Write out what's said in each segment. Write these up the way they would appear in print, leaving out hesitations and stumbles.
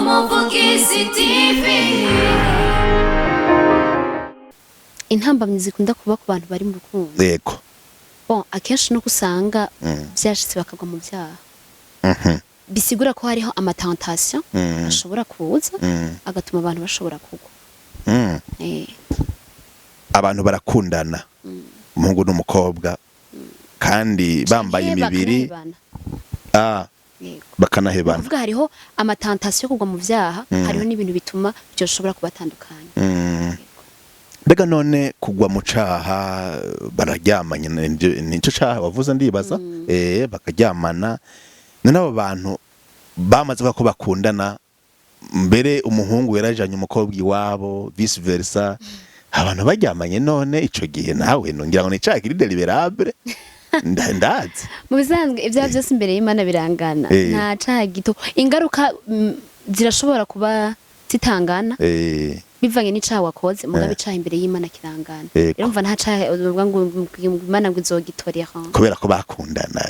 Umuvugizi TV. Intambamyi zikunda kuba ku bantu bari mu rukundo. Yego. Bon, akenshi no kusanga byashitse bakagwa mu byaha. Bisigura ko hariho amatentation ashobora kuza agatuma abantu bashobora kugwa. Abantu barakundana. Umuhungu n'umukobwa kandi bambaye imibiri bakanahebana. Kuvuga hariho amatentation kugwa mu byaha, hariho n'ibintu bituma byo shobora kubatandukanya. Mbega none kugwa mu caha bararyamanye nico caha wavuze ndibaza bakaryamana none abo bantu bamaze ko bakundana mbere umuhungu yarajanye umukobwa iwabo vice versa abantu baryamanye none ico gihe nawe nongira ngo ni caha kiri deliberable ndazi mu bisanzwe ibya byose imbere y'Imana birangana nta caha gito ingaruka zirashobora kuba zitangana bivanye n'icaha wakoze mugabe caha imbere y'Imana kirangana rero mva nta caha uvuga ngo Imana ngo izogitorera kubera ko bakundana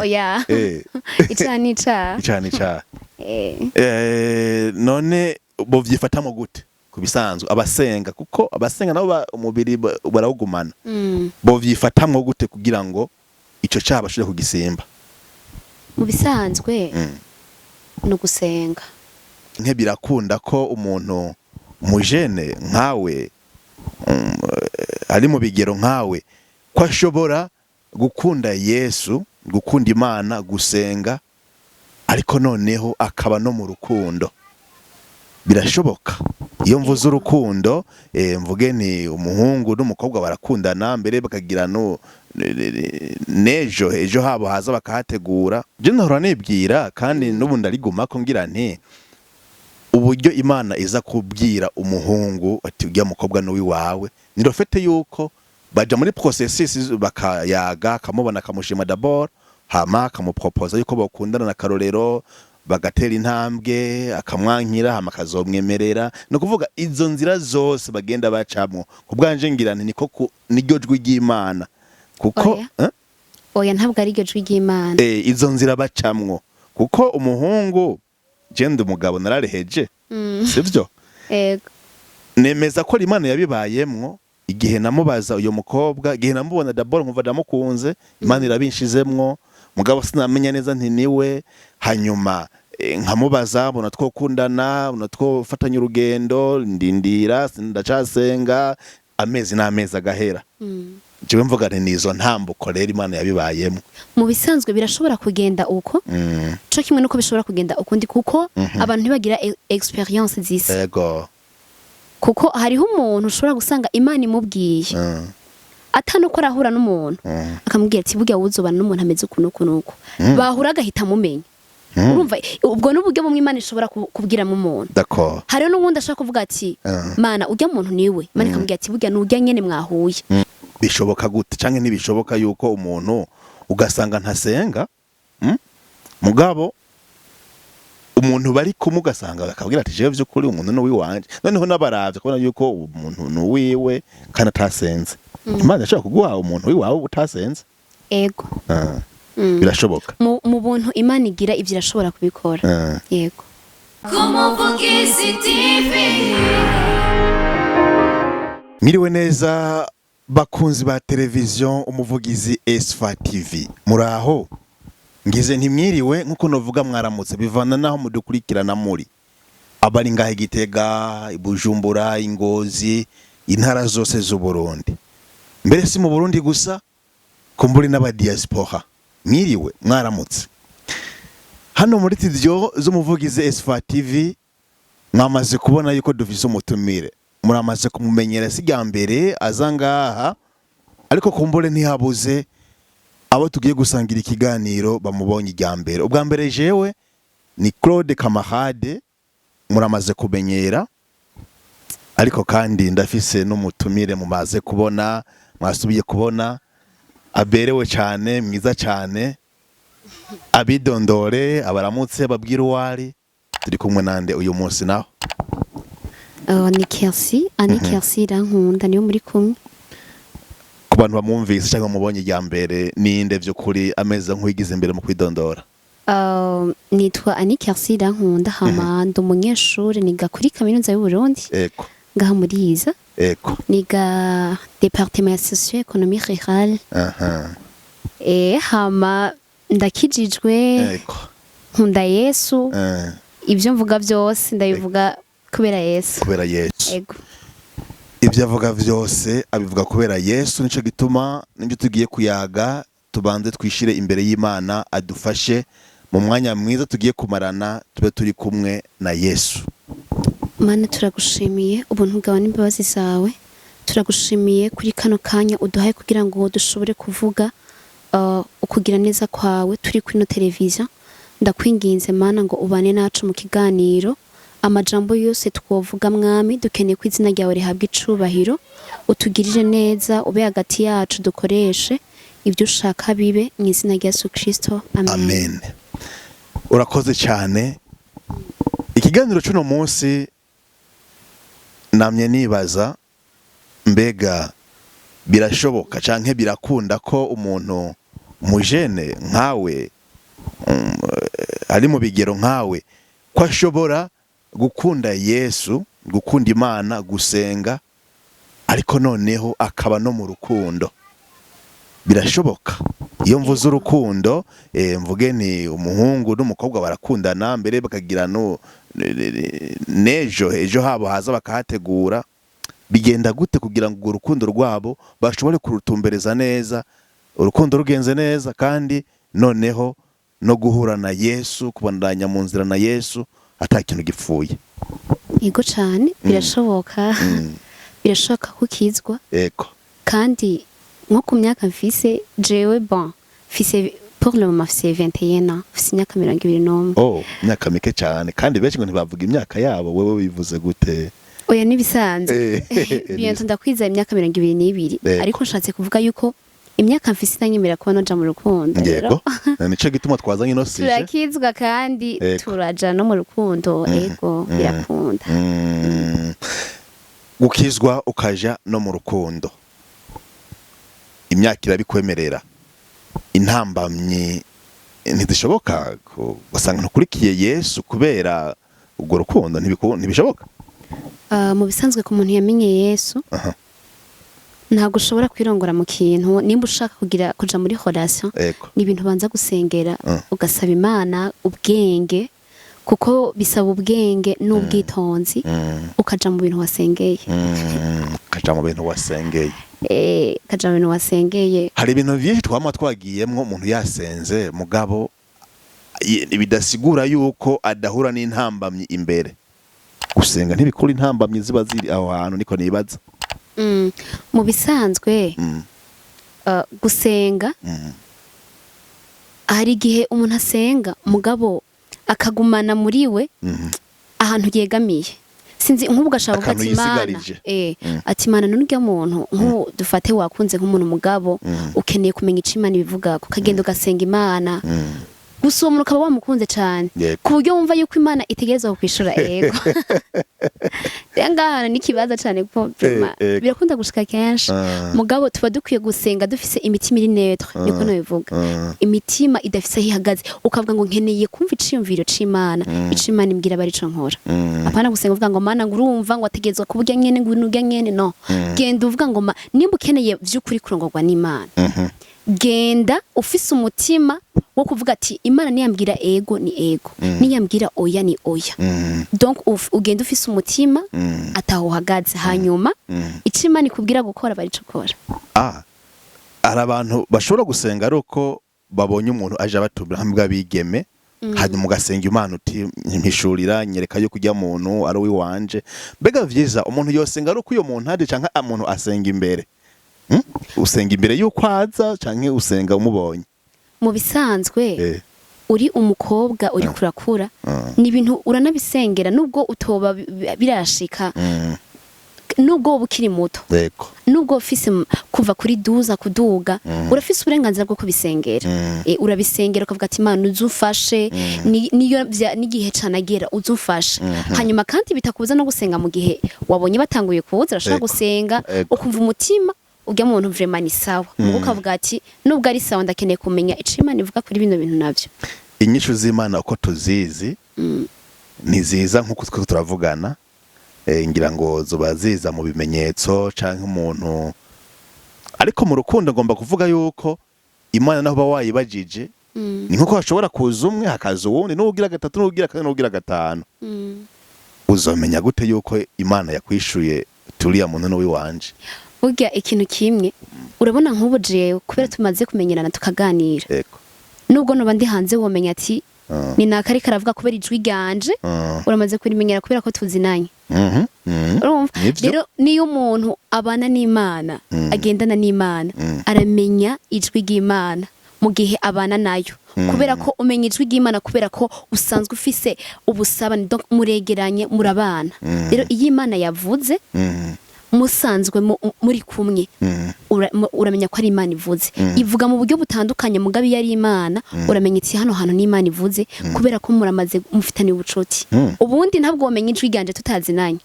oya icaha nica none bo vyifatamo gute kubisanzwe abasenga kuko abasenga nabo umubiri barawugumana bo vyifatamo gute kugira ngo ico caha bashobore kugisimba mu bisanzwe no gusenga nke birakunda ko umuntu mujene nkawe ari mu bigero nkawe ko ashobora gukunda Yesu gukunda Imana gusenga ariko noneho akaba no mu rukundo birashoboka iyo mvuze urukundo mvuge ni umuhungu n'umukobwa barakundana mbere bakagira no ejo habo haza bakahategura je nahora nibwira kandi n'ubundi ariguma ko ngira nti uburyo Imana iza kubwira umuhungu ati ujya mukobwa no wiwawe nirofete yuko baja muri processus bakayaga kamubona kamushima d'abord hama kamupropose yuko bakundana na karorero bagatera intambwe akamwankira hama kazomwemerera no kuvuga izo nzira zose bagenda bacamwo kubwanje ngira nti niko niryo jwi ry'Imana kuko oya ntabwo ari ryo jwi ry'Imana izo nzira bacamwo kuko umuhungu jende umugabo narareheje sivyo nemeza ko Imana yabibayemwo igihe namubaza uyo mukobwa igihe namubona d'abord nkumva ndamukunze Imana irabinshizemwo mugabo sinamenya neza nti niwe hanyuma nkamubaza bona twokundana bona twofatanya urugendo ndindira sindacasenga amezi n'amezi agahera jewe mvuga nti nizo ntambuko rero Imana yabibayemwo mu bisanzwe birashobora kugenda uko cyo kimwe nuko bishobora kugenda ukundi kuko abantu ntibagira experience zisa yego kuko hariho umuntu ushobora gusanga Imana imubwiye atano ko arahura n'umuntu akamubwira ati burya wuzobana n'umuntu ameze ukuntu bahura agahita mumenya urumva ubwo n'uburyo bumwe Imana ishobora kubwira mu muntu d'accord hariho n'ubundi ashaka kuvuga ati Mana ujya muntu niwe Imana ikamubwira ati burya n'ujya nyene mwahuye bishoboka gute canke ntibishoboka yuko umuntu ugasanga ntasenga mugabo umuntu bari kumugasanga bakabwira ati jewe vy'ukuri umuntu no wiwanje noneho nabaravye kubona yuko umuntu no wiwe kana tasenze Imana ashaka kuguha umuntu wiwawe utasenze ego birashoboka mu buntu Imana igira ivyo irashobora kubikora yego Umuvugizi TV. Miriwe neza bakunzi ba televiziyo Umuvugizi Esfa TV muraho ngize ntimwiriwe nkuko novuga mwaramutse bivana naho mudukurikirana muri abari ngahe Gitega Bujumbura Ingozi intara zose z'u Burundi mbere si mu Burundi gusa kumburi n'aba diaspora mwiriwe mwaramutse hano muri studio z'Umuvugizi Esfa TV mwamaze kubona yuko dufise umutumire muramaze kumumenyera sijya mbere azangaha ariko kumbure ntihabuze abo tugiye gusangira ikiganiro bamubonye ijya mbere ubwa mbere jewe ni Claude Kamahade muramaze kumenyera ariko kandi ndafise n'umutumire mumaze kubona mwasubiye kubona aberewe cyane mwiza cyane abidondore abaramutse babwira uwari turi kumwe nande uyu munsi naho ni Kersi ani Kersi rankunda niyo muri kumwe ku bantu bamwumvise cyangwa mubonye ijya mbere ninde byo kuri ameze nk'uyigize imbere mu kwidondora nitwa Annie Kersida Nkunda hama ndi umunyeshuri niga kuri kaminuza y'u Burundi eko ngaha muri Iza eko niga département ya socio-économie rurale hama ndakijijwe eko nkunda Yesu ibyo mvuga byose ndabivuga kubera Yesu ego ibyo avuga byose abivuga kubera Yesu nico gituma n'ibyo tugiye kuyaga tubanze twishire imbere y'Imana adufashe mu mwanya mwiza tugiye kumarana tube turi kumwe na Yesu. Mana turagushimiye ubuntu bwawe n'imbabazi zawe, turagushimiye kuri kano kanya uduhaye kugira ngo dushobore kuvuga ukugira neza kwawe turi kuri no televiziyo. Ndakwinginze Mana ngo ubane nacu mu kiganiro, amajambo yose twovuga mwami dukeneye ko izina ryawe rihabwa icubahiro, utugirire neza ube hagati yacu dukoreshe ibyo ushaka bibe mu izina rya Yesu Kristo amen. Urakoze cyane. Ikiganiro cy'uno munsi namye nibaza mbega birashoboka canke birakunda ko umuntu mujene nkawe ari mu bigero nkawe ko ashobora gukunda Yesu, gukunda Imana, gusenga ariko noneho akaba no mu rukundo? Birashoboka. Iyo mvuze urukundo mvuge ni umuhungu n'umukobwa barakundana mbere bakagira ejo habo haza bakahategura. Bigenda gute kugira ngo urukundo rwabo bashobore kurutumbereza neza, urukundo rugenze neza kandi noneho no guhura na Yesu, kubandanya mu nzira na Yesu atakintu gipfuye? Yego cyane birashoboka. Birashoboka kukizwa eko kandi nko ku myaka mfise jewe mfise pour le moment mfise 21 ans, mfise imyaka 21. Imyaka mike cyane kandi benshi ngo ntibavuga imyaka yabo, wewe bivuze gute? Oya nibisanzwe. Biento ndakwiza imyaka 22 ariko nshatse kuvuga yuko imyaka mfise itanyemera kuba noja mu rukundo. Yego nico gituma twazanye no sije turakizwa kandi turaja no mu rukundo. Ego birakunda. Gukizwa ukaja no mu rukundo, imyaka irabikwemerera, intambamyi ntizishoboka ugasanga ntukurikiye Yesu kubera ubwo rukundo ntibishoboka? Mu bisanzwe ku muntu yamenye Yesu ntabwo ushobora kwirongora mu kintu. Nimba ushaka kuja muri relation ni ibintu banza gusengera ugasaba Imana ubwenge, kuko bisaba ubwenge n'ubwitonzi ukaja mu bintu wasengeye. Kaja mu bintu wasengeye. Kaja mu bintu wasengeye. Hari ibintu byinshi twama twagiyemwo umuntu yasenze mugabo bidasigura yuko adahura n'intambamyi imbere. Gusenga ntibikura intambamyi ziba ziri aho hantu, niko nibaza. Mu bisanzwe gusenga hari igihe umuntu asenga mugabo akagumana muri we ahantu yegamiye. Sinzi nk'ubwo ashaka gufata Imana ati Imana n'urya muntu dufate wakunze nk'umuntu mugabo ukeneye kumenya ico Imana ibivuga ukagenda ugasenga Imana gusa uwo muntu ukaba wamukunze cyane ku buryo wumva yuko Imana itegereza kukwishura. Ego ngaha n'ikibazo cyane kuko birakunda gushika kenshi mugabo tuba dukwiye gusenga dufise imitima iri netre, niko nabivuga, imitima idafise ihagaze ukavuga ngo nkeneye kumva iciyumviro c'Imana, ic'Imana imbwira bari co nkora. Apana gusenga uvuga ngo Mana ngurumva ngo ategezwa kuburya nyene ngo unurya nyene, no. Genda uvuga ngo nimba ukeneye vy'ukuri kurongorwa n'Imana, genda ufise umutima wo kuvuga ati Imana niyambwira ego ni ego, niyambwira oya ni oya. Donc ugenda ufise umutima ataho uhagaze, hanyuma ico Imana ikubwira gukora bari co kora. Hari abantu bashobora gusenga ari uko babonye umuntu aje abatubira hamwe bigeme, hanyuma ugasenga Imana uti mpishurira nyereka yo kujya muntu ari wiwanje. Mbega vyiza umuntu yosenga ari uko uyo muntu aje canke umuntu asenga imbere? Usenga imbere yuko aza canke usenga umubonye? Mu bisanzwe uri umukobwa uri kurakura ni ibintu uranabisengera nubwo utoba birashika, nubwo bukiri muto, nubwo ufise kuva kuri 12 kuduga urafise uburenganzira bwo kubisengera. Urabisengera ukavuga ati Imana uzufashe niyo n'igihe canagera uzufashe. Hanyuma kandi bitakubuza no gusenga mu gihe wabonye batanguye kuza, urashaka gusenga ukumva umutima ujya mu muntu vraiment ni sawa, ukavuga ati nubwo ari sawa ndakeneye kumenya ico Imana ivuga kuri bino bintu navyo. inyishu z'Imana uko tuzizi ntiziza nk'uko twe turavugana, ngira ngo zoba ziza mu bimenyetso canke umuntu, ariko mu rukundo ngomba kuvuga yuko Imana naho ba wayibajije ni nkuko hashobora kuza umwe hakaza uwundi n'ugira gatatu n'ugira kane n'ugira gatanu. Uzomenya gute yuko Imana yakwishuye turiya muntu n'uwi wanje? Burya ikintu kimwe urabona nk'ubu jewe kubera tumaze kumenyerana tukaganira, nubwo noba ndi hanze womenya ati ni nakari karavuga kubera ijwi ryanje, uramaze kurimenyera kubera ko tuzinanye. Rero niyo umuntu abana n'Imana agendana n'Imana aramenya ijwi ry'Imana mu gihe abana nayo, kubera ko umenya ijwi ry'Imana kubera ko usanzwe ufise ubusabane, donc muregeranye murabana. Rero iyo Imana yavuze musanzwe muri kumwe uramenya ko ari Imana ivuze, ivuga mu buryo butandukanye, mugabe yari Imana uramenya iti hano hantu ni Imana ivuze kubera ko muramaze mufitaniye ubucuti. Ubundi ntabwo wamenya ijwi ryanje tutazinanye,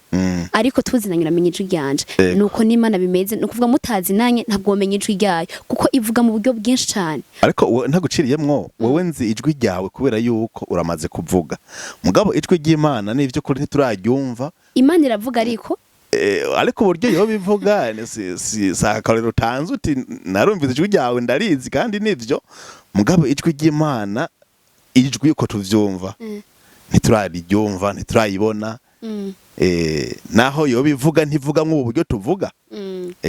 ariko tuzinanye uramenya ijwi ryanje. Nuko n'Imana bimeze, no kuvuga mutazinanye ntabwo wamenya ijwi ryayo kuko ivuga mu buryo bwinshi cyane. Ariko ntaguciriyemwo, wowe nzi ijwi ryawe kubera yuko uramaze kuvuga, mugabo ijwi ry'Imana n'ivyo kuri ntituraryumva. Imana iravuga ariko uburyo yo bivuga si akarero tanze uti narumvise ijwi ryawe ndarizi kandi nivyo, mugabo ijwi ry'Imana, ijwi uko tuvyumva ntituraryumva ntiturayibona. Naho yo bivuga ntivuga nk'ubu buryo tuvuga,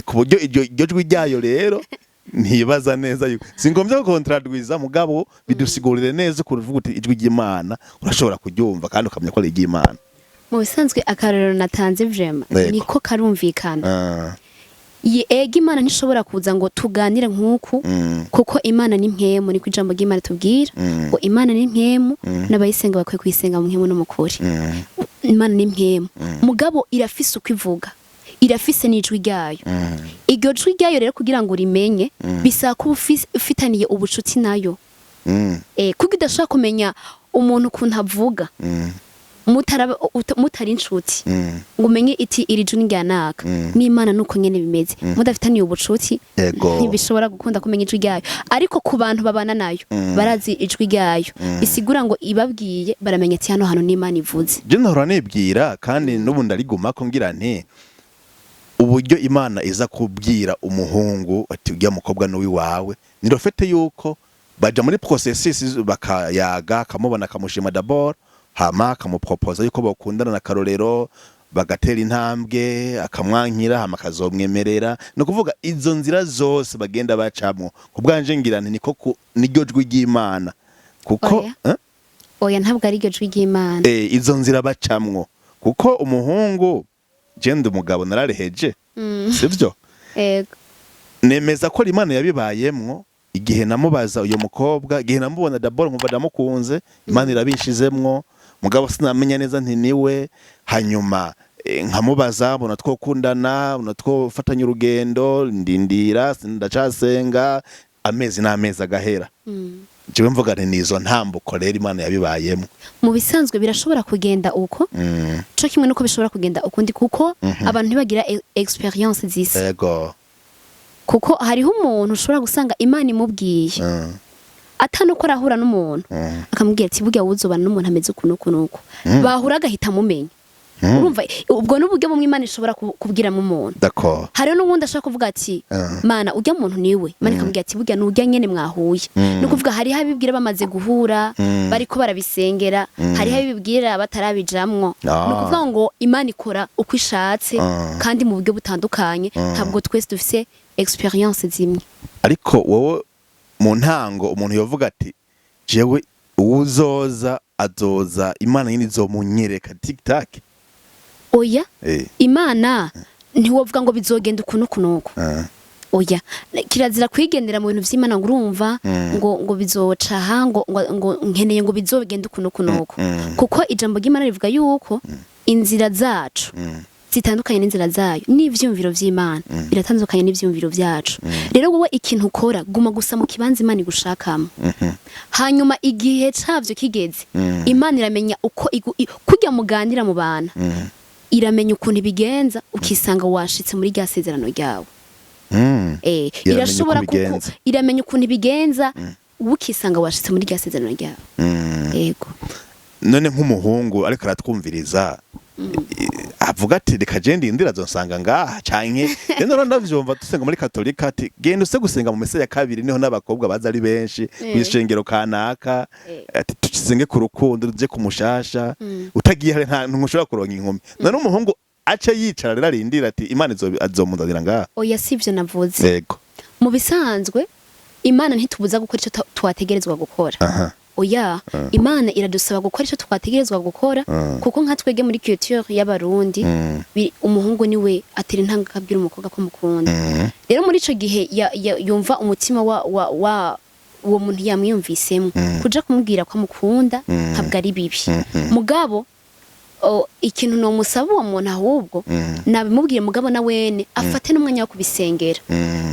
ku buryo iryo jwi ryayo rero ntibaza neza yuko singombye ko kontradwiza, mugabo bidusigurire neza kuvuga uti ijwi ry'Imana urashobora kuryumva kandi ukamenya ko ari iry'Imana. Mu bisanzwe akarero natanze vrema niko karumvikana. Ega Imana ntishobora kuza ngo tuganire nk'uku kuko Imana ni mpemu, niko ijambo ry'Imana tubwira ngo Imana ni mpemu n'abayisenga bakwiye kuyisenga mu mpemu no mu kuri. Imana ni mpemu, mugabo irafise uko ivuga, irafise n'ijwi ryayo. Iryo jwi ryayo rero kugira ngo urimenye bisaba kuba ufitaniye ubucuti nayo, kuko idashobora kumenya umuntu ukuntu avuga mutari inshuti ngo umenye iti iri jwi ni ryanaka. N'Imana nuko nyene bimeze, mudafitaniye ubucuti ntibishobora gukunda kumenya ijwi ryayo. Ariko ku bantu babana nayo barazi ijwi ryayo, bisigura ngo ibabwiye baramenya ati hano n'Imana ivuze. Je nahora nibwira kandi n'ubu ndariguma ko ngira nti uburyo Imana iza kubwira umuhungu ati ujya mukobwa n'uwi wawe nirofete yuko baja muri processus bakayaga, akamubona akamushima d'abord, hama akamuproposa yuko bakundana na karorero, bagatera intambwe, akamwankira, hama akazomwemerera. No kuvuga izo nzira zose bagenda bacamwo, kubwanje ngira nti niko niryo jwi ry'Imana kuko oya ntabwo ari iryo jwi ry'Imana. Izo nzira bacamwo kuko umuhungu jende umugabo narareheje, sivyo? Nemeza ko Imana yabibayemwo igihe namubaza uyo mukobwa, igihe namubona d'abord nkumva ndamukunze, Imana irabishizemwo, mugabo sinamenya neza nti niwe. Hanyuma nkamubaza mbona twokundana, mbona twofatanya urugendo, ndindira ndacasenga, amezi n'amezi agahera. Jewe mvuga nti nizo ntambuko rero Imana yabibayemwo. Mu bisanzwe birashobora kugenda uko cyo kimwe nuko bishobora kugenda ukundi kuko abantu ntibagira experience zisa. Yego. Kuko hariho umuntu ushobora gusanga Imana imubwiye atano ko arahura n'umuntu akamubwira ati burya wuzobana n'umuntu ameze ukuntu bahura agahita mumenya. Urumva ubwo n'uburyo bumwe Imana ishobora kubwira mu muntu. D'accord. Hariho n'ubundi ashaka kuvuga ati Mana ujya muntu niwe, Imana ikamubwira ati burya n'ujya nyene mwahuye. No kuvuga hari habibwira bamaze guhura bariko barabisengera, hari habibwira batarabijamwo. No kuvuga ngo Imana ikora uko ishatse kandi mu buryo butandukanye, ntabwo twese dufise experience zimwe. Ariko wowe mu ntango umuntu yovuga ati jewe uwuzoza azoza Imana nyine izomunyereka TikTok. Oya Imana ntiwovuga ngo bizogenda ukuntu. Oya kirazira kwigendera mu bintu vy'Imana ngo urumva ngo bizoca ngo nkeneye ngo bizogenda ukuntu kuko ijambo ry'Imana rivuga yuko inzira zacu zitandukanye n'inzira zayo, n'ivyumviro vy'Imana biratandukanye n'ivyumviro vyacu. Rero wowe ikintu ukora guma gusa mu kibanza Imana igushakamo, hanyuma igihe cavyo kigeze Imana iramenya uko kujya muganira mu bana, iramenya ukuntu ibigenza ukisanga washitse muri rya sezerano ryawe. Irashobora iramenya ukuntu ibigenza ukisanga washitse muri rya sezerano ryawe. Yego. None nk'umuhungu ariko aratwumviriza avuga ati reka je ndindira azonsanga ngaha canke rero ndavyumva dusenga muri katolika ati genda use gusenga mu mese ya kabiri niho n'abakobwa baza ari benshi kwishengero kanaka ati tucisenge ku rukundo ruje kumushasha utagiye hari nta ntushobora kuronka inkumi none umuhungu aca yicara rero arindira ati Imana azomuzanira ngaha. Oya sivyo navuze. Yego. Mu bisanzwe Imana ntitubuza gukora ico twategerezwa gukora. Oya Imana iradusaba gukora ico twategerezwa gukora kuko nka twege muri culture y'abarundi umuhungu niwe atera intanga kabwira umukobwa ko mukunda. Rero muri ico gihe yumva umutima wa uwo muntu yamwiyumvisemo kuja kumubwira ko amukunda ntabwo ari bibi. Mugabo ikintu no musaba uwo muntu ahubwo nabimubwire mugabo na wene afate n'umwanya wo kubisengera.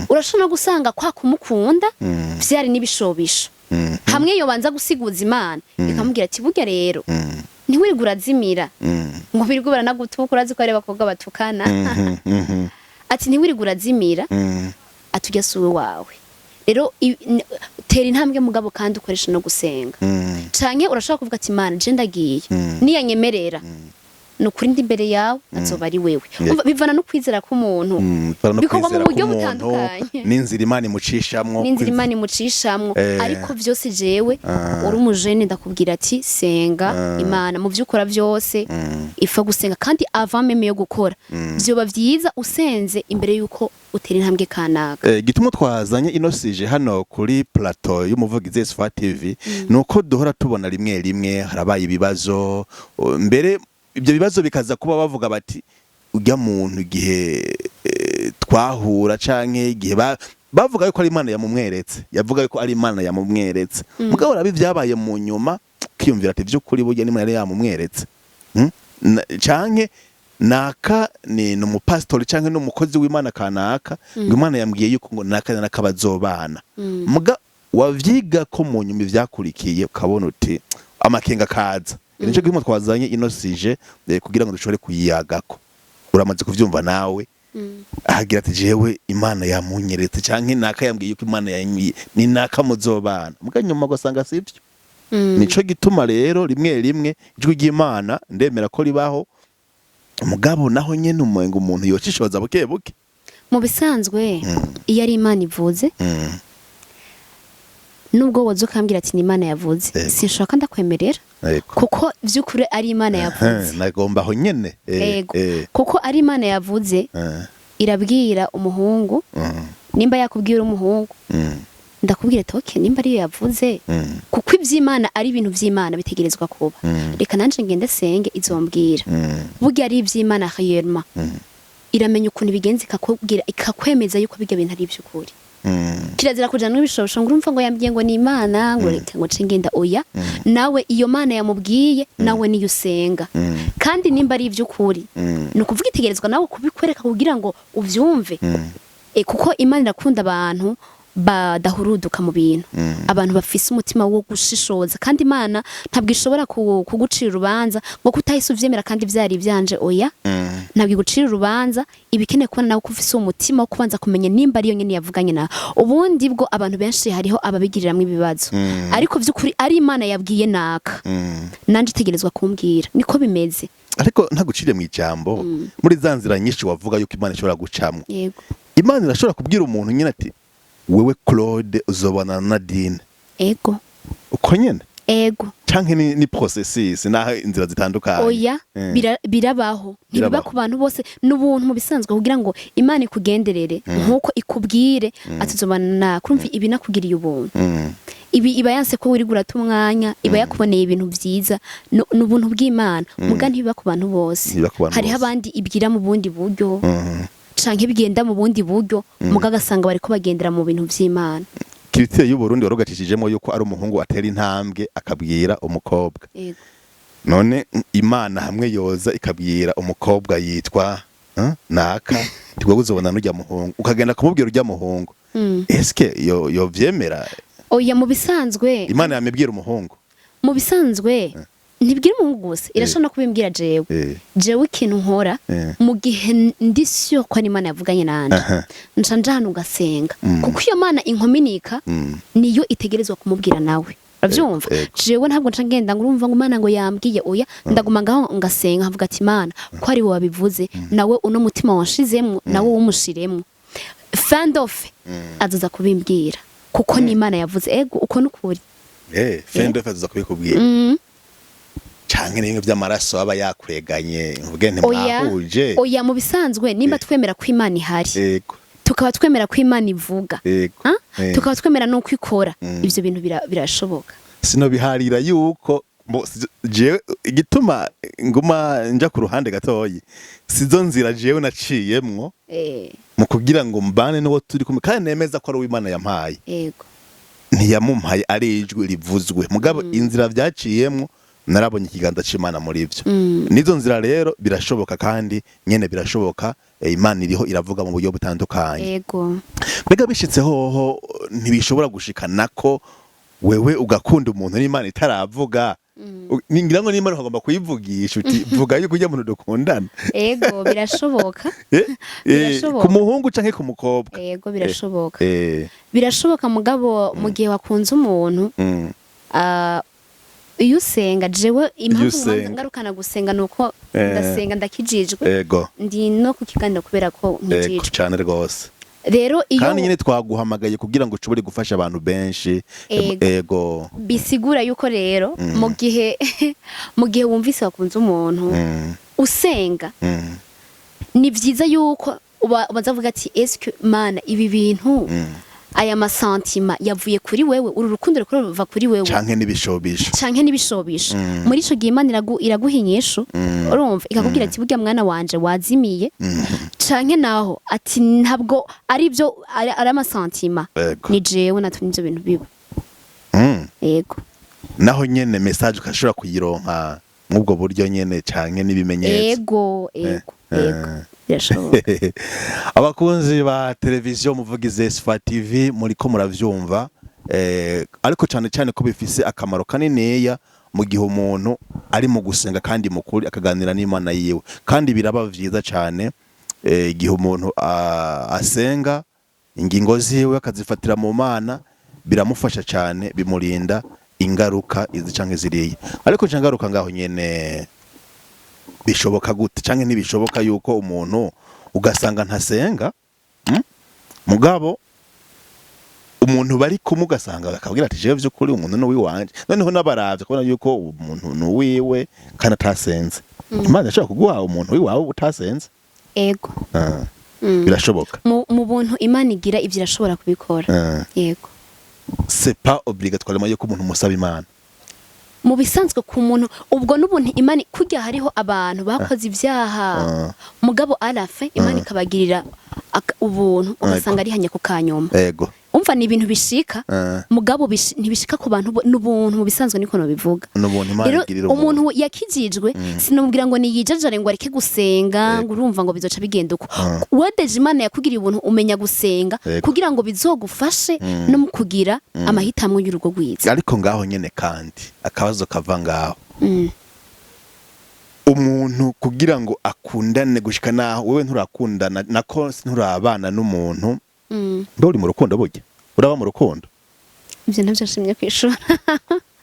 Urashobora gusanga kwa kumukunda vyari n'ibishobisho hamwe yo banza gusiguza Imana ikamubwira ati burya rero ntiwirigura azimira ngo birigura nagutuka urazi ko ari bakobwa batukana ati ntiwirigura azimira atujya suwe wawe. Rero tera intambwe mugabo kandi ukoresha no gusenga canke urashobora kuvuga ati Imana je ndagiye niyanyemerera nukuri ndi imbere yawe azoba ari wewe. Bivana no kwizera k'umuntu bikorwa mu buryo butandukanye n'inzira Imana imucishamwo ariko vyose jewe uri umujene ndakubwira ati senga Imana mu vyukora vyose ifa gusenga kandi avant meme yo gukora vyoba vyiza usenze imbere yuko utera intambwe kanaka. Gituma twazanye inosije hano kuri plateau y'umuvugizi SFA TV nuko duhora tubona rimwe rimwe harabaye ibibazo mbere ibyo bibazo bikaza kuba bavuga bati ujya muntu igihe twahura canke igihe bavuga yuko ari Imana yamumweretse yavuga yuko ari Imana yamumweretse mugabo rabi vyabaye mu nyuma kiyumvira ati vy'ukuri burya n'Imana yari yamumweretse canke naka ni umupastori canke n'umukozi w'Imana kanaka ngo Imana yambwiye yuko ngo naka nakabazobana muga wavyiga ko mu nyuma ivyakurikiye ukabona uti amakenga kaza. Nico gimo twazanye inosije kugira ngo dushobore kuyiyagako. Uramaze kuvyumva nawe ahagira ati jewe Imana yamunyeretse canke naka yambwiye yuko Imana ni naka muzobana muga nyuma gusanga sivyo. Nico gituma rero rimwe rimwe ijwi ry'Imana ndemera ko ribaho mugabo naho nyene umuntu yocishoza buke buke. Mu bisanzwe iyo ari Imana ivuze nubwo wozo kambira ati ni Imana yavuze sinshaka ndakwemerera kuko vy'ukuri ari Imana yavuze nagomba aho nyene kuko ari Imana yavuze irabwira umuhungu nimba yakubwira umuhungu ndakubwira ati okay nimba ari yavuze kuko ivy'Imana ari ibintu vy'Imana bitegerezwa kuba reka nanje ngende senge izombwira burya ari ivy'Imana réellement iramenya ukuntu bigenze ikakubwira ikakwemeza yuko bijya bintu ari ivy'ukuri. Kirazira kujana n'ibishobisho ngo urumva ngo yambwiye ngo ni Imana ngo reka ngo cengenda oya nawe iyo Mana yamubwiye nawe niyo usenga kandi nimba ari ivy'ukuri no kuvuga itegerezwa nawe kubikwereka kugira ngo uvyumve kuko Imana irakunda abantu badahuruduka mu bintu abantu bafise umutima wo gushishoza kandi Imana ntabwo ishobora kugucira urubanza ngo kutahise uvyemera kandi vyari vyanje oya ntabwo igucira urubanza ibikene kubona nawe kufise umutima wo kubanza kumenya nimba ariyo nyene yavuganye na ubundi bwo abantu benshi hariho ababigiriramwe ibibazo ariko vy'ukuri ari Imana yabwiye naka nanje itegerezwa kumbwira niko bimeze ariko ntagucire mu ijambo muri zanzira nyinshi wavuga yuko Imana ishobora gucamwe. Yego Imana irashobora kubwira umuntu nyene ati wewe Claude uzobana na Nadine. Ego uko nyene ego canke ni processes naho inzira zitandukanye. Oya birabaho ntibiba ku bantu bose n'ubuntu mu bisanzwe kugira ngo Imana ikugenderere nkuko ikubwire atuzobana kurumva ibi nakugiriye ubuntu ibi iba yanse ko uri gurata umwanya iba yakuboneye ibintu vyiza n'ubuntu bw'Imana muga ntibiba ku bantu bose hari abandi ibwira mu bundi buryo canke bigenda mu bundi buryo muga gasanga bariko bagendera mu bintu vy'Imana. Kiritire y'u Burundi warogacishijemo yuko ari umuhungu atera intambwe akabwira umukobwa. None Imana hamwe yoza ikabwira umukobwa yitwa naka tigwa uzobona n'ujya muhungu ukagenda kumubwira ujya muhungu eske yo vyemera? Oya mu bisanzwe Imana yamebwira umuhungu mu bisanzwe ntibwira umuhungu gusa irashobora no kubimbwira jewe ikintu nkora mu gihe ndi sure ko Imana yavuganye nanje nca nja hano ugasenga kuko iyo Mana inkominika niyo itegerezwa kumubwira nawe uravyumva jewe ntabwo nca ngenda ngo urumva ngo Imana ngo yambwiye oya ndaguma ngaho ngasenga havuga ati Imana ko ari wowe wabivuze nawe uno mutima wanshizemwo nawe wumushiremwo fandofe azaza kubimbwira kuko ni Imana yavuze ego uko nukuri fandofe azaza kubikubwira canke n'ibintu by'amaraso aba yakweganye mvuge ntimwahuje oya mu bisanzwe nimba twemera ko Imana ihari tukaba twemera ko Imana ivuga tukaba twemera no kwikora ivyo bintu birashoboka sino biharira yuko jewe igituma nguma nja ku ruhande gatoyi sizo nzira jewe naciyemwo mu kugira ngo mbane n'uwo turi kumwe kandi nemeza ko ari uw'Imana yampaye ntiyamumpaye ari ijwi rivuzwe mugabo inzira vyaciyemwo narabonye ikiganza c'Imana muri ivyo nizo nzira rero birashoboka kandi nyene birashoboka Imana iriho iravuga mu buryo butandukanye mbega bishitse hoho ntibishobora gushikana ko wewe ugakunda umuntu n'Imana itaravuga ningira ngo n'Imana ukagomba kuyivugisha uti vuga yuko ujya muntu dukundana birashoboka ku muhungu canke ku mukobwa birashoboka birashoboka mugabo mu gihe wakunze umuntu iyo usenga jewe impamvu ngarukana gusenga nuko ndasenga ndakijijwe ndi no kukiganira kubera ko nkijijwe cyane rwose rero iyo kandi nyine twaguhamagaye kugira ngo ushobore gufasha abantu benshi bisigura yuko rero mu gihe wumvise wakunze umuntu usenga ni vyiza yuko bazavuga ati eske Mana ibi bintu aya masantima yavuye kuri wewe uru rukundo rukuru ruva kuri wewe canke nibishobisho muri ico gihe Imana iraguhinyisha urumva ikakubwira ati burya mwana wanje wazimiye canke naho ati ntabwo ari byo ari amasantima ni jewe natumye ivyo bintu biba yego naho nyene message ukashobora kuyironka mwubwo buryo nyene canke nibimenyetso yego abakunzi ba televiziyo muvugize Esfa TV muriko muravyumva ariko cyane cyane ko bifise akamaro kaneneya mu gihe umuntu ari mu gusenga kandi mukuri akaganira n'Imana yiwe kandi biraba vyiza cyane igihe umuntu asenga ingingo ziwe akazifatira mu Mana biramufasha cyane bimurinda ingaruka izi canke ziriye ariko cangaruka ngaho nyene bishoboka gute canke ntibishoboka yuko umuntu ugasanga ntasenga mugabo umuntu bari kumugasanga akabwira ati jewe vy'ukuri umuntu no wiwanje noneho nabaravye kubona yuko umuntu no wiwe kana tasenze Imana ashaka kuguha umuntu wiwawe utasenze birashoboka mu buntu Imana igira ivyo irashobora kubikora yego c'est pas obligatoire yuko umuntu musaba Imana mu bisanzwe ku muntu ubwo n'ubuntu Imana kujya hariho abantu bakoze ivyaha mugabo arafe Imana ikabagirira ubuntu ugasanga ari hanya ku kanyoma umva ni ibintu bishika mugabo ntibishika ku bantu n'ubuntu mu bisanzwe niko no bivuga rero umuntu yakijijwe sinomubwira ngo niyijajare ngo areke gusenga ngo urumva ngo bizoca bigenda uko wadeje Imana yakugiriye ubuntu umenya gusenga kugira ngo bizogufashe no mu kugira amahitamwe y'urugo rwiza ariko ngaho nyene kandi akabazo kava ngaho umuntu kugira ngo akundane gushika naho wewe nturakundana nako nturabana n'umuntu ndori mu rukundo burya uraba mu rukundo ivyo navyo nshimye kwishura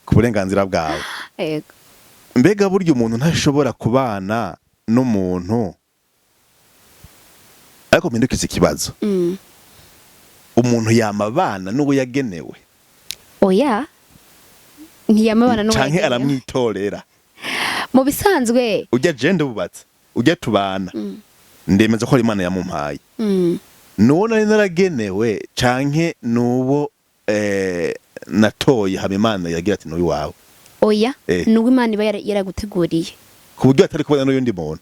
ku burenganzira bwawe yego mbega burya umuntu ntashobora kubana n'umuntu ariko mpindukiza ikibazo umuntu yamabana n'uwo yagenewe oya ntiyamabana n'uwo canke aramwitorera mu bisanzwe ujya jende bubatse ujya tubana ndemeza ko Imana yamumpaye nuwo nari naragenewe canke nuwo natoye haba Imana yagira ati n'uyu wawe oya nuwo Imana iba yaraguteguriye ku buryo atari kubona n'uyundi muntu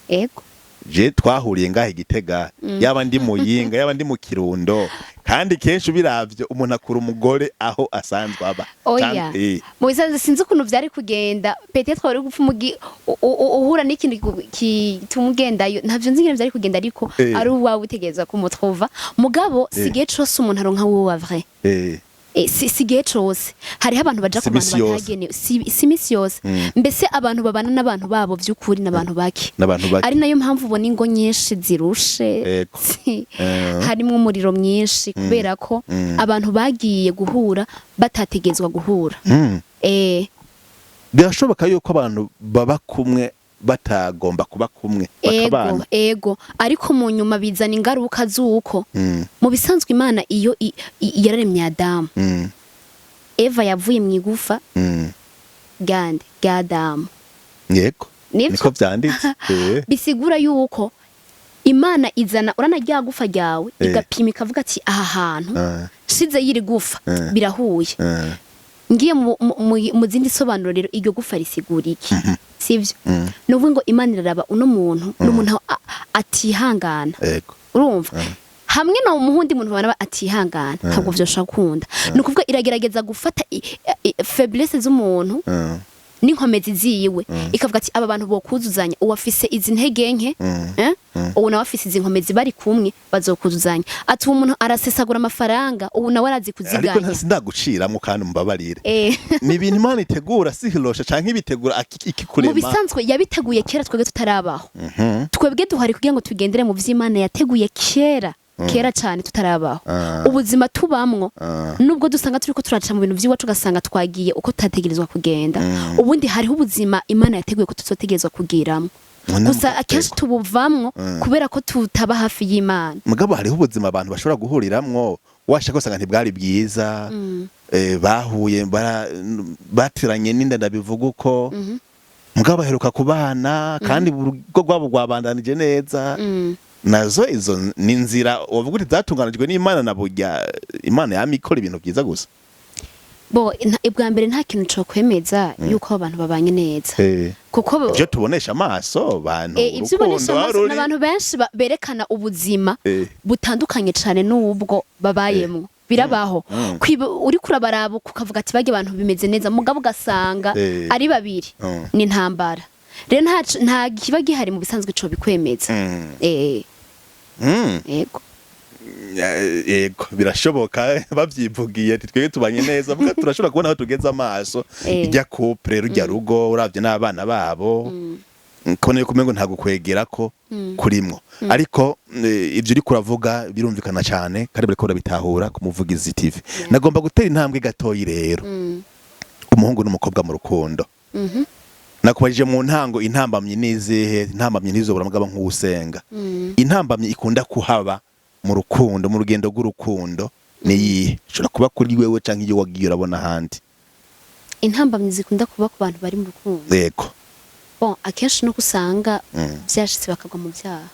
ego je twahuriye ngahe Gitega yaba ndi Muyinga yaba ndi mu Kirundo kandi kenshi biravye umuntu akura umugore aho asanzwe aba oya mu bisanzwe sinzi ukuntu vyari kugenda peut-être wari gupfa uhura n'ikintu kitumugendayo ntavyo nzi ngene vyari kugenda ariko ari uwawe utegereza kumutrouva mugabo sigiye cose umuntu aronka wowe wa vrai si gihe cose hariho abantu baja ku bantu batagenewe si misi yose mbese abantu babana n'abantu babo vy'ukuri n'abantu bake ari nayo mpamvu ubona ingo nyinshi zirushe harimo umuriro mwinshi kubera ko abantu bagiye guhura batategezwa guhura birashoboka yuko abantu baba kumwe batagomba kuba kumwe bakabana ego ariko mu nyuma bizana ingaruka z'uko mu bisanzwe Imana iyo yararemye Adamu Eva yavuye mu igufa gande Adamu yego niko vyanditse bisigura yuko Imana izana urana rya gufa ryawe igapima ikavuga ati aha hantu shize yiri gufa birahuye ngiye mu zindi sobanuro rero iryo gufa risigura iki sivyo nuvuga ngo Imana iraraba uno muntu n'umuntu atihangana urumva hamwe no muhundi muntu bana atihangana ntabwo vyosha kunda nukuvuga iragerageza gufata faiblesse z'umuntu n'inkomezi ziyiwe ikavuga ati aba bantu bokuzuzanya uwafise izi ntege nke ubu nawe afise izi nkomezi bari kumwe bazokuzuzanya ati umuntu arasesagura amafaranga ubu nawe arazi kuziganya ariko ntasindaguciramwo kandi mbabarire ni ibintu Imana itegura sihirosha canke ibitegura ikikurema mu bisanzwe yabiteguye kera twebwe tutarabaho twebwe duhari kugira ngo tugendere mu vy'Imana yateguye kera cyane tutarabaho ubuzima tubamwo nubwo dusanga turiko turaca mu bintu vy'iwacu gasanga twagiye uko tutategerezwa kugenda ubundi hariho ubuzima Imana yateguye ko tuzotegerezwa kugiramwo gusa akenshi tubuvamwo kubera ko tutaba hafi y'Imana mugabo hariho ubuzima abantu bashobora guhuriramwo washaka usanga ntibwari bwiza bahuye batiranye n'inda ndabivuga uko mugabo baheruka kubana kandi urugo rwabo rwabandanije neza nazo izo ni inzira wavuga uti zatunganijwe n'Imana na burya Imana yamikora ibintu byiza gusa bo ibwa mbere nta kintu cyo kwemeza yuko abantu babanye neza kuko byo tubonesha amaso bantu urukundo n'abantu benshi berekana ubuzima butandukanye cyane n'ubwo babayemo birabaho uri kurabaraba kukavuga ati bage abantu bimeze neza mugabo gasanga ari babiri ni ntambara rero nta kiba gihari mu bisanzwe cyo bikwemeza yego yego birashoboka bavyivugiye ati twege tubanye neza vuga turashobora kubona aho tugeze amaso ijya couple rujya rugo uravye n'abana babo kone kumengo nta gukwegera ko kurimwo ariko ivyo uri kuravuga birumvikana cyane kandi bariko barabitahura ku Muvugizi TV nagomba gutera intambwe gatoyi rero umuhungu n'umukobwa mu rukundo nakubajije mu ntango intambamye nizihe intambamye nizobura mugabo nk'usenga intambamye ikunda kuhaba mu rukundo mu rugendo rw'urukundo niyihe ushobora kuba kuri wewe canke iyo wagiye urabona handi intambamye zikunda kuba ku bantu bari mu rukundo yego bon akenshi no kusanga byashitse bakagwa mu byaha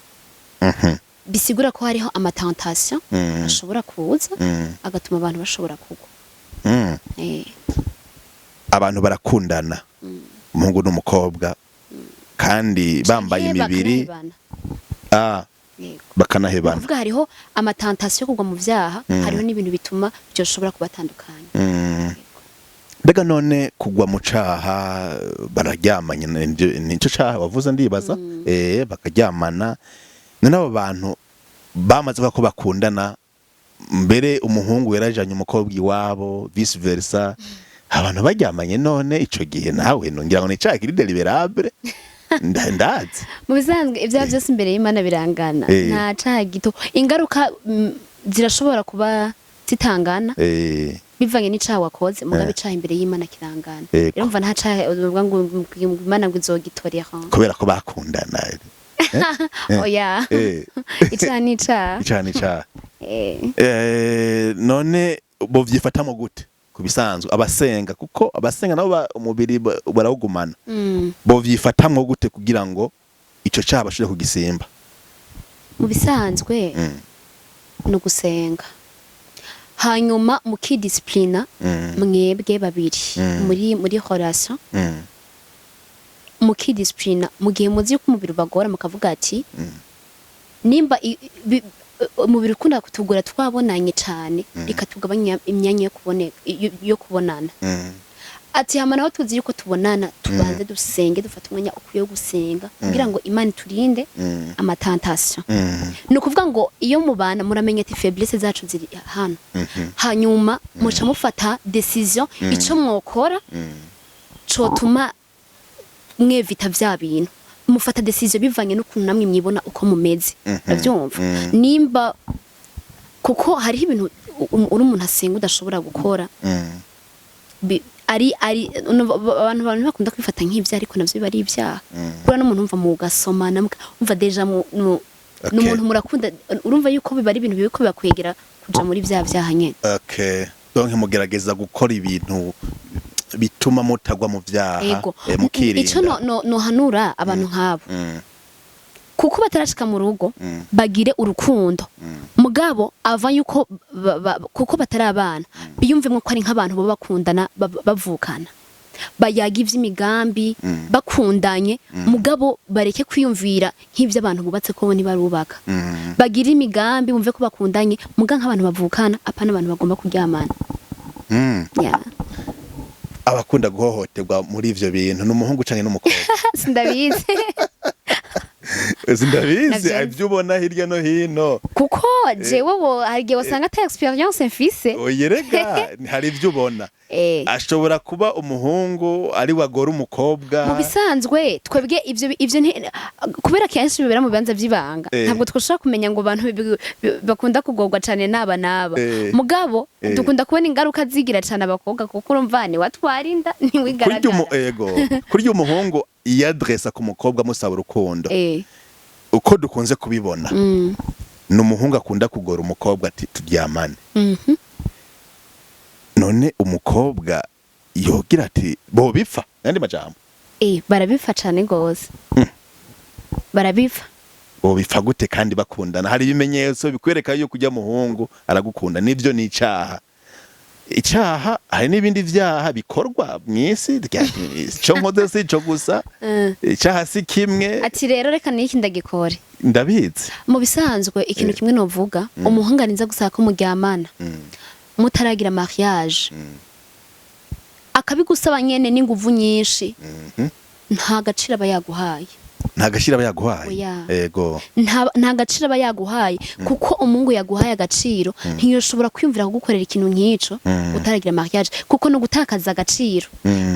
bisigura ko hariho amatentation ashobora kuza agatuma abantu bashobora kugwa abantu barakundana umuhungu n'umukobwa kandi bambaye imibiri bakanahebana kuvuga hariho amatentation kugwa mu byaha hariho n'ibintu bituma byo shobora kubatandukanya mbega none kugwa mu caha bararyamanye nico caha wavuze ndibaza bakaryamana none abo bantu bamaze ko bakundana mbere umuhungu yarajanye umukobwa iwabo vice versa abantu baryamanye none ico gihe nawe nongira ngo nicaha kiri deliberable ndazi mu bisanzwe ibya byose imbere y'Imana birangana nta caha gito ingaruka zirashobora kuba zitangana bivanye n'icaha wakoze mugabe icaha imbere y'Imana kirangana rero mva nta caha uvuga ngo Imana ngo izogitorera kubera ko bakundana oya icaha nica none bo vyifatamo gute kubisanzwe abasenga kuko abasenga nabo umubiri barawugumana bo vyifatamwo gute kugira ngo ico caha bashobore kugisimba mu bisanzwe no gusenga hanyuma mukidisciplina mwebwe babiri muri relation mukidisciplina mugihe muzi ko umubiri bagora mukavuga ati nimba umubiri ukunda kutugura twabonanye cyane reka tugabanya imyanya yo kubonana ati hama naho tuzi yuko tubonana tubanze dusenge dufata umwanya ukwiye gusenga kugira ngo Imana iturinde amatentation no kuvuga ngo iyo mubana muramenya ati faiblesse zacu ziri hano hanyuma muca mufata decision ico mwokora cotuma mwevita vya bintu mufata decision bivanye n'ukuntu namwe mwibona uko mumeze ndavyumva nimba kuko hari ibintu uri umuntu asenga udashobora gukora ari abantu bakunda kwifata nk'ivya ariko navyo biba ari ivyaha kura n'umuntu umva mu gasomana umva deja n'umuntu murakunda urumva yuko biba ari ibintu bibiko bibakwegera kuja muri vya vyaha nyene. Okay, donc mugerageza gukora ibintu bituma mutagwa mu vyaha mukirinda. Ico no hanura abantu nk'abo kuko batarashika mu rugo bagire urukundo mugabo ava yuko kuko batari abana biyumvemo ko ari nk'abantu bo bakundana bavukana bayaga ivy'imigambi bakundanye mugabo bareke kwiyumvira nk'ivyo abantu bubatse ko ni barubaka bagira imigambi bumve ko bakundanye muga nk'abantu bavukana apana abantu bagomba kuryamana. Abakunda guhohoterwa muri ivyo bintu n'umuhungu canke n'umukobwa sindabizi sindabizi ivyo ubona hirya no hino kuko jewe harigihe wasanga ata experience mfise oyerega hari ivyo ubona ashobora kuba umuhungu ari wagora umukobwa mu bisanzwe twebwe ivyo kubera kenshi bibera mu bibanza vy'ibanga ntabwo twoshobora kumenya ngo abantu bakunda kugorwa cane naba mugabo dukunda kubona ingaruka zigira cane abakobwa kuko urumva ni watwarinda ni wigaragara kurya umuhungu yadressa ku mukobwa musaba urukundo uko dukunze kubibona n'umuhungu akunda kugora umukobwa ati turyamane none umukobwa yogira ati bo bipfa nandi majambo barabifa cane gose barabifa bo bipfa gute kandi bakundana hari ibimenyetso bikwereka yo kujya muhungu aragukunda nivyo ni icaha hari n'ibindi vyaha bikorwa mwisi cyo nkoze si cyo gusa icaha si kimwe ati rero reka niki ndagikore ndabizi mu bisanzwe ikintu kimwe novuga umuhungu arinza gusaka ko muryamana mutaragira mariage akabigusaba nyene n'inguvu nyinshi nta gaciro aba yaguhaye ego nta gaciro aba yaguhaye kuko umungu yaguhaye agaciro ntiyoshobora kwiyumvira kugukorera ikintu nk'ico utaragira mariage kuko no gutakaza agaciro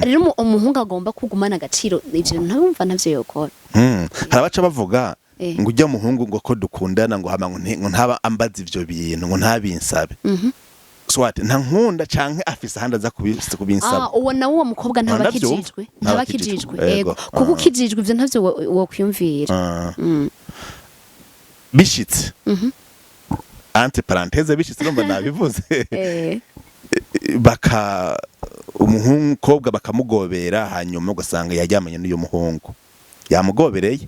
rero umuhungu agomba kugumana agaciro ivyo ntabumva navyo yokora harabaca bavuga ngo ujya muhungu ngo ko dukundana ngo hama ngo ntaba ambaza ivyo bintu ngo ntabinsabe swati nta nkunda canke afise handa za kubinsaba uwo na uwo mukobwa ntabakijijwe yego kuko ukijijwe ivyo ntavyo wokwiyumvira bishitse entre parenthèse bishitse numva nabivuze baka umuhungu bakamugobera hanyuma ugasanga yajyamanye n'uyo muhungu yamugobereye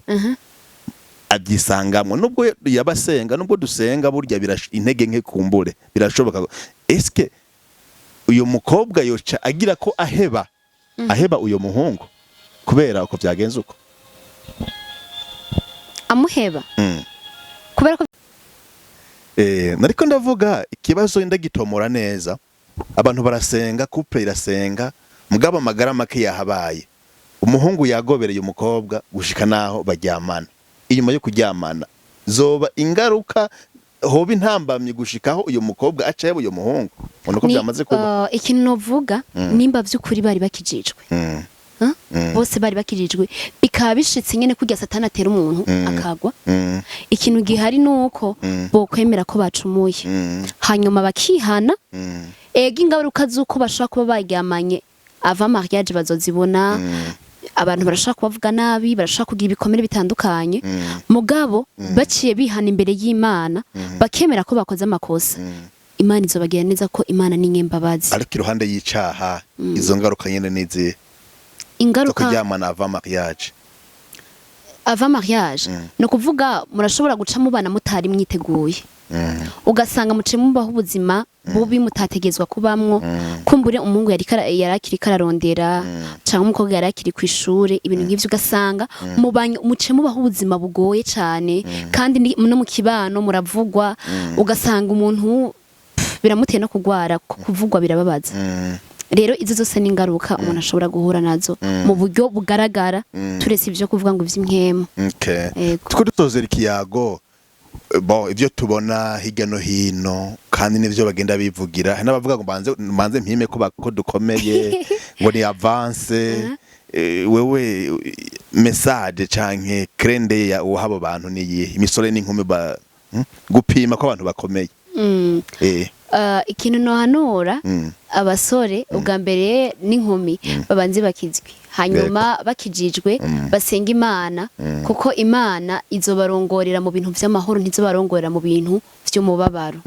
agisangamwe nubwo yabasenga nubwo dusenga burya intege nke kumbure birashoboka eske uyo mukobwa yoca agira ko aheba uyo muhungu kubera uko byagenze uko amuheba kubera ko nariko ndavuga ikibazo ndagitomora neza abantu barasenga couple irasenga mugabo amagara make yahabaye umuhungu yagobereye umukobwa gushika naho baryamana inyuma yo kuryamana zoba ingaruka hoba intambamye gushikaho uyu mukobwa acaye uyu muhungu uko byamaze kuba ikintu novuga nimba by'ukuri bari bakijijwe bose bari bakijijwe bikaba bishitse nyene kujya satana atera umuntu akagwa ikintu gihari nuko bo kwemera ko bacumuye hanyuma bakihana ega ingaruka zuko bashaka kuba baryamanye ava mariage bazozibona abantu barashaka kubavuga nabi barashaka kugira ibikomere bitandukanye mugabo baciye bihana imbere y'Imana bakemera ko bakoze amakosa Imana izobagira neza ko Imana ni nyembabazi ariko iruhande y'icaha izo ngaruka nyene nizi ingaruka kuryamana ava mariage no kuvuga murashobora guca mubana mutari mwiteguye ugasanga muce mubaho ubuzima bubi mutategezwa kubamwo kumbure umuhungu yarakiri kararondera cyangwa umukobwa yarakiri ku ishure ibintu nk'ivyo ugasanga muce mubaho ubuzima bugoye cyane kandi no mu kibano muravugwa ugasanga umuntu biramuteye no kugwara kuvugwa birababaza rero izo zose n'ingaruka umuntu ashobora guhura nazo mu buryo bugaragara turetse ivyo kuvuga ngo ivy'imwemo. Tuko dutozera ikiyago ivyo tubona hirya no hino kandi n'ivyo bagenda bivugira n'abavuga ngo manze mpime ko dukomeye ngo ni avance wewe message canke krende ya uhabo bantu niye imisore n'inkumi gupima ko abantu bakomeye. Ikintu nohanura abasore ubwa mbere n'inkumi babanze bakizwe hanyuma bakijijwe basenga Imana kuko Imana izobarongorera mu bintu vy'amahoro ntizobarongorera mu bintu vy'umubabaro.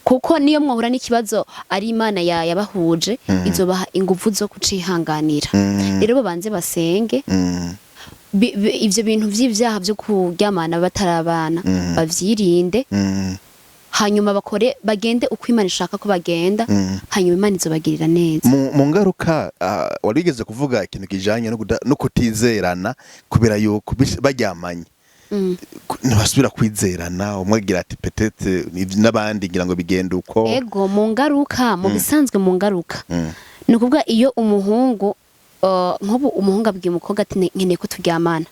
Kuko niyo mwahura n'ikibazo ari Imana yabahuje izobaha ingufu zo kucihanganira. Rero babanze basenge ivyo bintu vy'ivyaha vyo kuryamana batarabana bavyirinde hanyuma bagende uko Imana ishaka ko bagenda hanyuma Imana izobagirira neza. Mu ngaruka warigeze kuvuga ikintu kijanye no kutizerana kubera yuko baryamanye ntibasubira kwizerana umwegira ati petete n'abandi ngira ngo bigenda uko. Ego mu ngaruka mu bisanzwe mu ngaruka ni ukuvuga iyo umuhungu nk'ubu umuhungu abwiye umukobwa ati nkeneye ko turyamana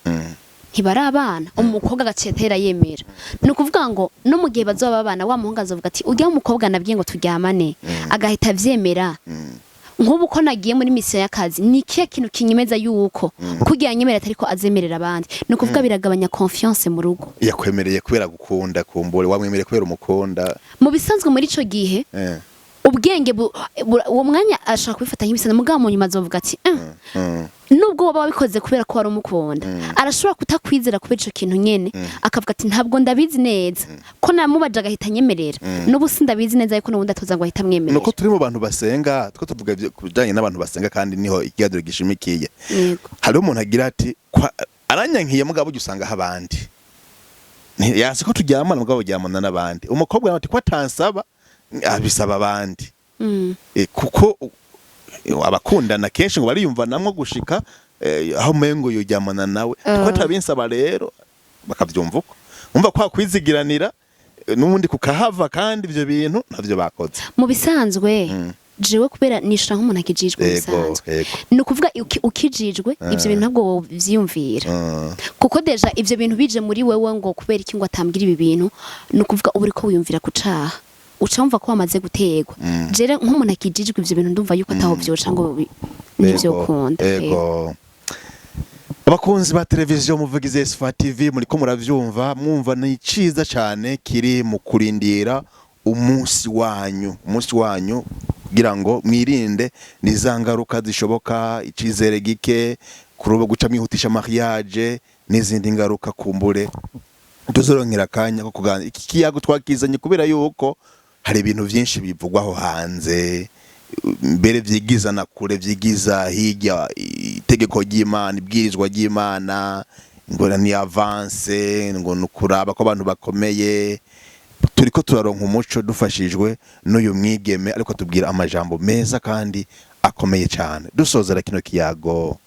ntibarabana umukobwa agacetera yemera ni ukuvuga ngo no mu gihe bazoba babana wa muhungu azovuga ati ujya umukobwa nabwiye ngo turyamane agahita avyemera. Nk'ubu ko nagiye muri misiyo y'akazi ni kiye kintu kinyemeza yuko kugira nyemera atariko azemerera abandi ni ukuvuga biragabanya confiance mu rugo. Yakwemereye kubera gukunda kumbure wamwemereye kubera umukunda mu bisanzwe muri ico gihe ubwenge uwo mwanya ashaka kubifata nk'ibisana mugabo mu nyuma azovuga ati nubwo waba wabikoze kubera ko wari umukunda arashobora kutakwizera kubera ico kintu nyene akavuga ati ntabwo ndabizi neza ko namubaje agahita nyemerera n'ubu sindabizi neza yuko n'ubundi atoza ngo ahita mwemerera. Nuko turi mu bantu basenga two tuvuga kubijanye n'abantu basenga kandi niho ikigadiro gishimikiye. Hari umuntu agira ati aranyankiye mugabo usanga abandi yasi ko turyamana mugabo uryamana n'abandi umukobwa ati ko atansaba abisaba abandi kuko abakundana kenshi ngo bariyumva namwe gushika aho mengo yujyamana nawe twatabinsaba rero bakavyumva uko umva kwa kwizigiranira n'ubundi kukahava kandi ivyo bintu navyo bakoze mu bisanzwe jewe kubera nishira nk'umuntu akijijwe bisanzwe ni ukuvuga ukijijwe ivyo bintu ntabwo vyiyumvira kuko deja ivyo bintu bije muri wewe ngo kubera iki ngo atambwira ibi bintu ni ukuvuga ubu uriko wiyumvira kucaha ucamva ko wamaze gutegwa jere nk'umuntu akijijwe ivyo bintu ndumva yuko ataho vyoca ngo nivyo kunda. Abakunzi ba televiziyo muvugize Esfa TV muriko muravyumva mwumva ni ciza cyane kiri mu kurindira umunsi wanyu kugira ngo mwirinde nizangaruka zishoboka icizere gike kuruba guca mwihutisha mariage n'izindi ngaruka kumbure tuzoronkera kanya ko kuganira iki kiyago twakizanye kubera yuko hari ibintu byinshi bivugwaho hanze mbere vyigiza na kure vyigiza hirya itegeko ry'Imana ibwirizwa ry'Imana ngo ni avance ngo nukuraba ko abantu bakomeye turiko turaronka umuco dufashijwe n'uyu mwigeme ariko tubwira amajambo meza kandi akomeye cyane. Dusozera kino kiyago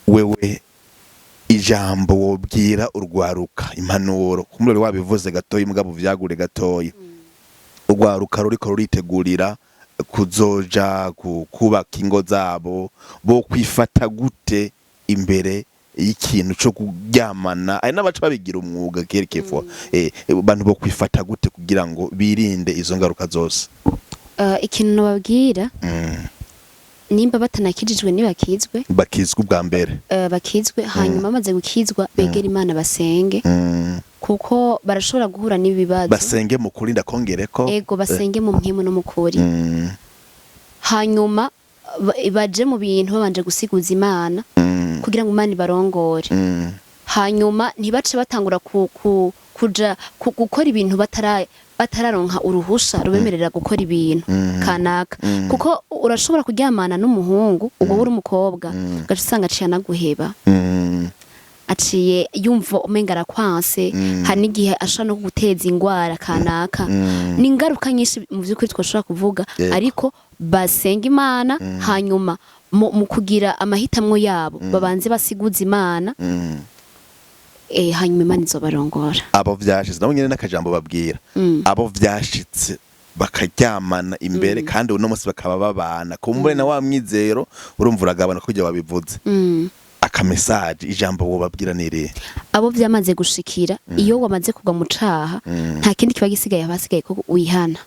wewe ijambo wobwira urwaruka impanuro kumurero wabivuze gatoyi mugabo vyagure gatoyi urwaruka ruriko ruritegurira kuzoja kubaka ingo zabo bo kwifata gute imbere y'ikintu cyo kuryamana ari n'abaca babigira umwuga kerekefo abantu bo kwifata gute kugira ngo birinde izo ngaruka zose. Ikintu nababwira nimba batanakijijwe bakizwe ubwa mbere bakizwe hanyuma amaze gukizwa begera Imana basenge kuko barashobora guhura n'ibibazo basenge mu kurinda kongereko ego basenge mu mpemu no mukuri hanyuma baje mu bintu babanje gusiguza Imana kugira ngo Imana ibarongore hanyuma ntibace batangura kuja gukora ibintu batararonka uruhusha rubemerera gukora ibintu kanaka kuko urashobora kuryamana n'umuhungu ubwo uri umukobwa gace usanga aciye anaguheba aciye yumva umenga arakwanse hari n'igihe ashobora no guteza ingwara kanaka n'ingaruka nyinshi mu by'ukuri twashobora kuvuga ariko basenga Imana hanyuma mu kugira amahitamwo yabo babanze basiguza Imana hanyuma Imana izobarongora abo vyashitse nabo nyene n'akajambo babwira abo vyashitse bakaryamana imbere kandi uno munsi bakaba babana kumbure na wa mwizero urumva uragabana kujya babivuze akamesaje ijambo wobabwira nire abo vyamaze gushikira iyo wamaze kugwa mu caha nta kindi kiba gisigaye abasigaye ko wihana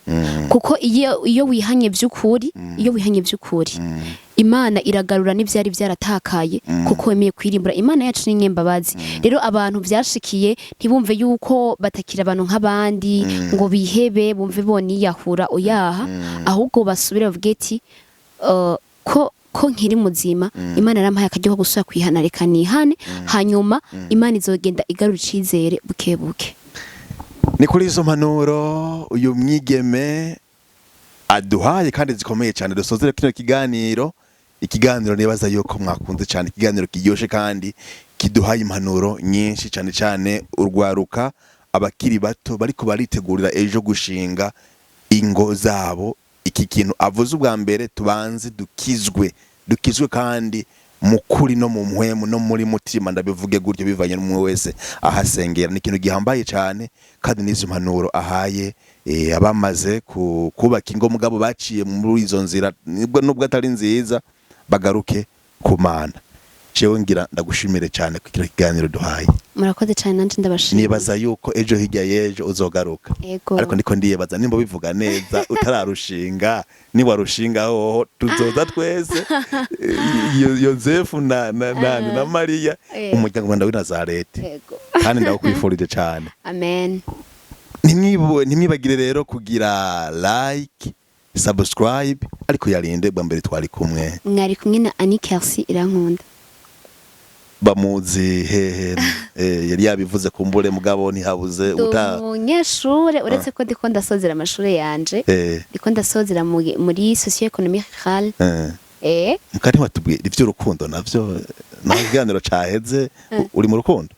kuko iyo wihanye by'ukuri Imana iragarura n'ivyari vyaratakaye kuko wemeye kwirimbura. Imana yacu ni nyembabazi. Rero abantu vyashikiye ntibumve yuko batakira abantu nk'abandi ngo bihebe bumve boniyahura oyaha ahubwo basubire bavuge ati ko nkiri muzima Imana yarampaye akaryo ko gusubira kwihana reka nihane hanyuma Imana izogenda igarura icizere buke buke. Ni kuri izo mpanuro uyu mwigeme aduhaye kandi zikomeye cyane dusozere kino ikiganiro nibaza yuko mwakunze cyane ikiganiro kiryoshe kandi kiduhaye impanuro nyinshi cyane urwaruka abakiri bato bariko baritegurira ejo gushinga ingo zabo. Iki kintu avuze ubwa mbere tubanze dukizwe kandi mukuri no mu mpwemu no muri mutima ndabivuge gutyo bivanye n'umwe wese ahasengera. Ni ikintu gihambaye cyane kandi n'izo mpanuro ahaye abamaze kubaka ingo mugabo baciye muri izo nzira nubwo atari nziza bagaruke ku Mana. Jewe ngira ndagushimire cyane ku kiganiro duhaye. Murakoze cyane nanje ndabashimira. Nibaza yuko ejo hirya yejo uzogaruka. Ariko ndiko ndiyebaza nimba bivuga neza utararushinga ni warushinga hoho tuzoza twese Yozefu na Maria umuryango wanda w'Nazareti. Kandi ndakwifurije cyane. Amen. Nimwibagire rero kugira like subscribe ariko yarinde bwa mbere twari kumwe. Mwari kumwe na Annie Kersi Irankunda. Bamuzi hehe yari yabivuze kumbure mugabo ntihabuze umunyeshure uretse ko ndiko ndasozera amashure yanje ndiko ndasozera muri socio-économique rurale mukari watubwiye ivy'urukundo navyo naganiro caheze uri mu rukundo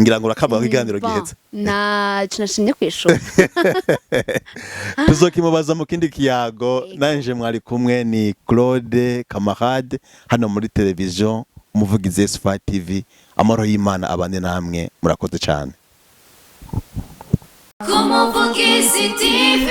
ngira ngo urakaba ikiganiro giheze na tunashimye kwishura tuzokimubaza mu kindi kiyago nanje mwari kumwe ni Claude Camarade hano muri television umuvugizi SFA TV. Amahoro y'Imana abane namwe murakoze cyane. Umuvugizi TV.